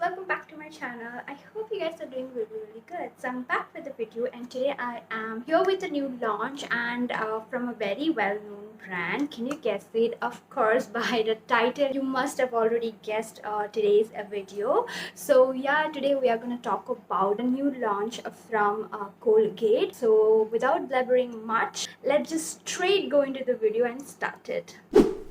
welcome back to my channel. I hope you guys are doing really good. So I'm back with a video, and today I am here with a new launch and from a very well-known brand. Can you guess it? Of course, by the title you must have already guessed today's video. So yeah, today we are going to talk about a new launch from Colgate. So without blabbering much, let's just straight go into the video and start it.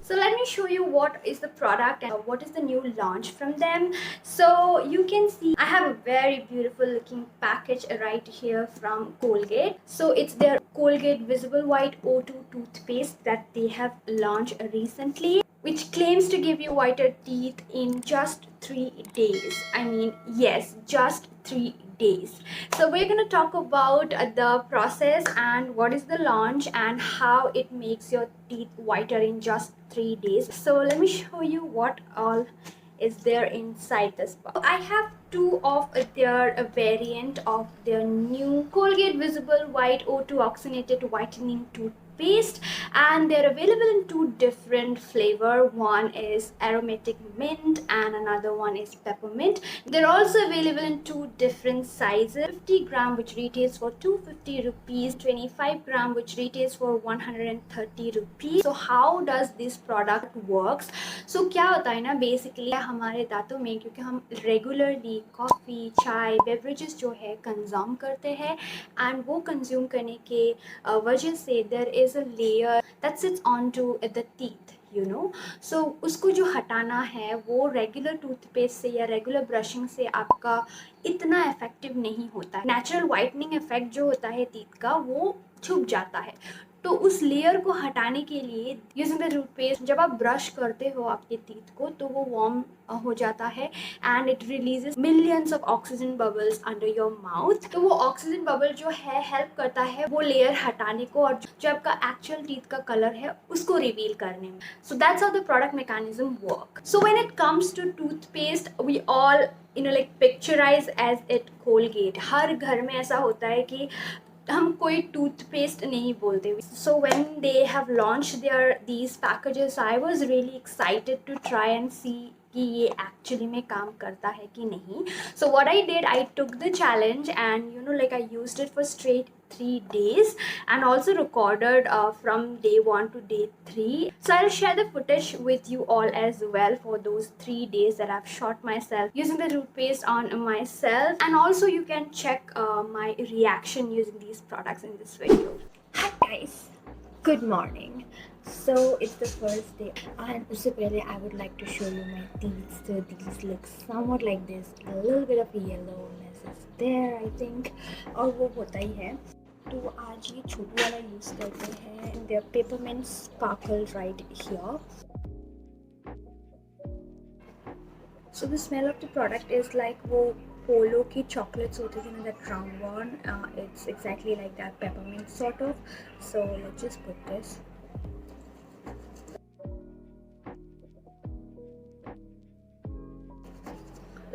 So let me show you what is the product and what is the new launch from them. So you can see I have a very beautiful looking package right here from Colgate. So it's their Colgate Visible White O2 toothpaste that they have launched recently, which claims to give you whiter teeth in just 3 days. I mean, yes, just 3 days. So we're going to talk about the process and what is the launch and how it makes your teeth whiter in just 3 days. So let me show you what all is there inside this box. I have two of their variant of their new Colgate Visible White O2 Oxygenated Whitening Toothpaste, and they're available in two different flavor. One is aromatic mint and another one is peppermint. They're also available in two different sizes: 50 gram which retails for 250 rupees, 25 gram which retails for 130 rupees. So how does this product works? So क्या होता है ना, basically हमारे दांतों में, क्योंकि हम regularly coffee, चाय, बेवरेजेस जो है कंज्यूम करते हैं, एंड वो कंज्यूम करने के वजह से there is a layer that sits on to the teeth, you know. So उसको जो हटाना है वो रेगुलर टूथपेस्ट से या रेगुलर ब्रशिंग से आपका इतना इफेक्टिव नहीं होता है. नेचुरल वाइटनिंग इफेक्ट जो होता है टीथ का वो छुप जाता है. तो उस लेयर को हटाने के लिए यूजिंग द टूथपेस्ट जब आप ब्रश करते हो आपके टीथ को तो वो वार्म हो जाता है and it releases millions of oxygen bubbles under your mouth. तो वो ऑक्सीजन बबल जो है हेल्प करता है वो लेयर हटाने को और जो आपका एक्चुअल टीथ का कलर है उसको रिवील करने में. So that's how the product mechanism work. So when it comes to toothpaste we all like picturize as it Colgate. हर घर में ऐसा होता है कि हम कोई टूथपेस्ट नहीं बोलते. So when they have launch their these packages I was really excited to try and see कि ये एक्चुअली में काम करता है कि नहीं. So what I did, I took the challenge and you know like I used it for straight 3 days and also recorded from day 1 to day 3. So I'll share the footage with you all as well for those 3 days that I've shot myself using the toothpaste on myself, and also you can check my reaction using these products in this video. Hi guys, good morning. So it's the first day and usse pehle I would like to show you my teeth. So these look somewhat like this, a little bit of yellowness is there I think, और वो होता ही है. तो आज ये छोटू वाला use करते हैं. There peppermint sparkle right here. So the smell of the product is like वो पोलो की चॉकलेट्स होती थी ना, that round one. It's exactly like that peppermint sort of. So let's just put this.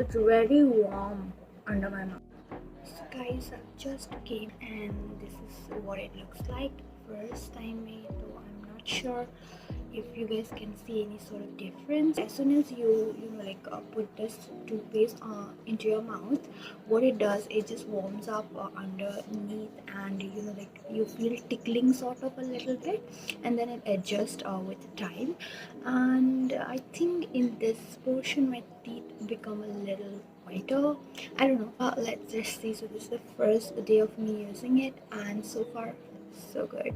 It's very warm under my mouth. So guys, I just came and this is what it looks like. First time made, though I'm not sure if you guys can see any sort of difference. As soon as you know like put this toothpaste into your mouth, what it does, it just warms up underneath, and you know like you feel tickling sort of a little bit, and then it adjusts with time. And I think in this portion my teeth become a little whiter. I don't know. Let's just see. So this is the first day of me using it, and so far so good.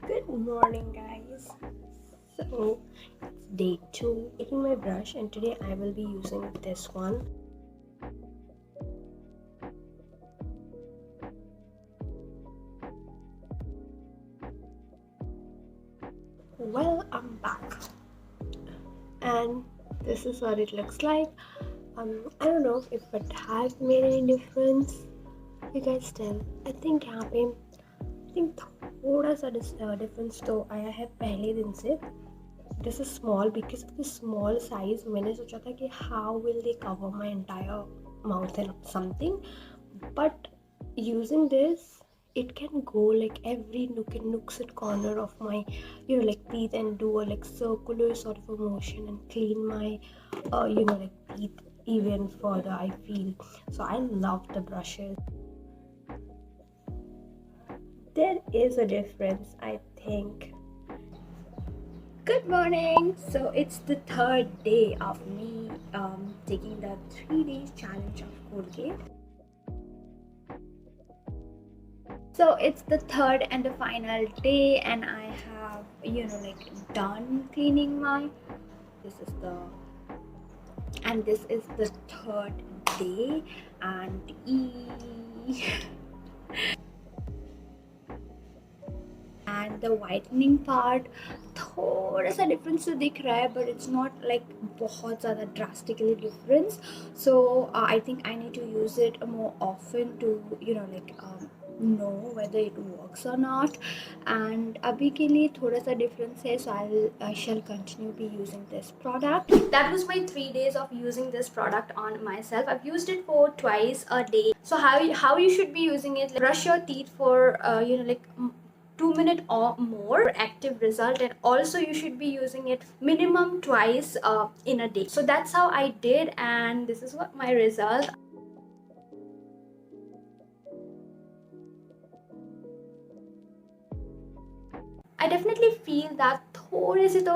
Good morning guys. So it's day 2. Taking my brush, and today I will be using this one. Well, I'm back and this is what it looks like. I don't know if it has made any difference. You guys tell. I think यहाँ पे थोड़ा सा difference तो आया है पहले दिन से. This is small because of the small size. मैंने सोचा था कि how will they cover my entire mouth and something, but using this it can go like every nooks and corner of my like teeth and do a like circular sort of a motion and clean my like teeth even further, I feel. So I love the brushes. There is a difference, I think. Good morning. So it's the third day of me taking the 3 days challenge of Colgate. So it's the third and the final day, and I have, done cleaning my. This is the this is the third day, and and the whitening part थोड़ा सा difference तो दिख रहा है, but it's not like बहुत ज़्यादा drastically difference. So I think I need to use it more often to know whether it works or not. And अभी के लिए थोड़ा सा difference है, so I shall continue be using this product. That was my 3 days of using this product on myself. I've used it for twice a day. So how you should be using it, like, brush your teeth for 2 minutes or more active result, and also you should be using it minimum twice in a day. So that's how I did, and this is what my result. I definitely feel that थोड़े से तो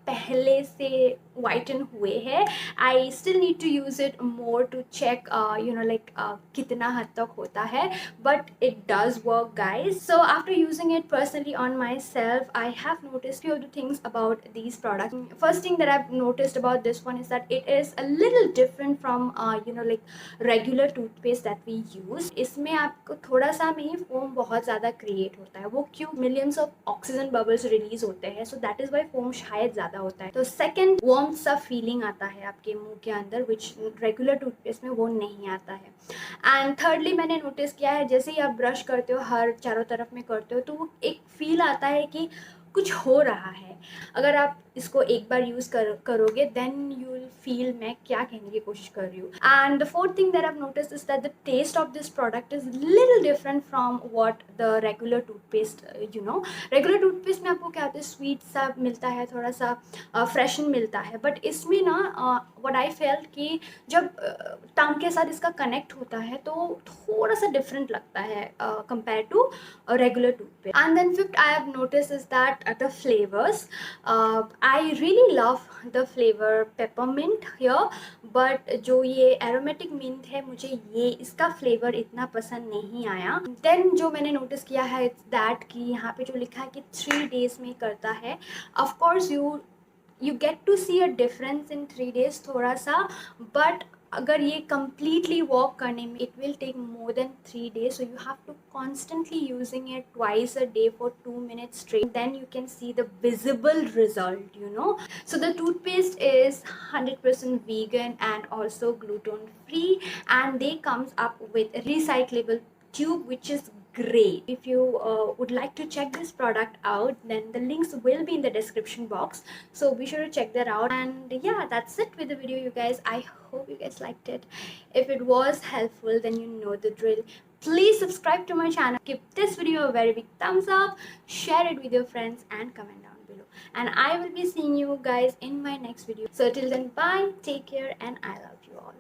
पहले से whiten हुए हैं. I still need to use it more to check कितना हद तक होता है, but it does work, guys. So after using it personally on myself, I have noticed few of the things about these products. First thing that I've noticed about this one is that it is a little different from regular toothpaste that we use. इसमें आपको थोड़ा सा में ही foam बहुत ज़्यादा create होता है. वो क्यों? Millions of oxygen bubbles release होते हैं, so that is why foam शायद ज़्यादा होता है. तो सेकेंड, वार्म सा फीलिंग आता है आपके मुंह के अंदर, विच रेगुलर टूथपेस्ट में वो नहीं आता है. एंड थर्डली, मैंने नोटिस किया है जैसे ही आप ब्रश करते हो, हर चारों तरफ में करते हो, तो वो एक फील आता है कि कुछ हो रहा है. अगर आप इसको एक बार यूज करोगे, देन यू विल फील मैं क्या कहने की कोशिश कर रही हूँ. And the fourth thing that I have noticed is that the taste of this product is little different from what the regular toothpaste. Regular toothpaste में आपको क्या होता है, स्वीट सा मिलता है, थोड़ा सा फ्रेशन मिलता है, बट इसमें ना व्हाट आई फेल्ट कि जब टंग के साथ इसका कनेक्ट होता है तो थोड़ा सा डिफरेंट लगता है compare to regular toothpaste. And then fifth I have notice is that the flavors. I really love the flavor peppermint here, but जो ये aromatic mint है, मुझे ये इसका flavor इतना पसंद नहीं आया. Then जो मैंने notice किया है it's that कि यहाँ पे जो लिखा है कि 3 days में करता है. Of course you get to see a difference in 3 days थोड़ा सा, but अगर ये completely work करने में it will take more than 3 days, so you have to constantly using it twice a day for 2 minutes straight, then you can see the visible result. So the toothpaste is 100% vegan and also gluten free, and they comes up with a recyclable tube, which is great. If you would like to check this product out, then the links will be in the description box, so be sure to check that out. And yeah, that's it with the video, you guys. I hope you guys liked it. If it was helpful, then you know the drill. Please subscribe to my channel, give this video a very big thumbs up, share it with your friends, and comment down below. And I will be seeing you guys in my next video. So till then, bye, take care, and I love you all.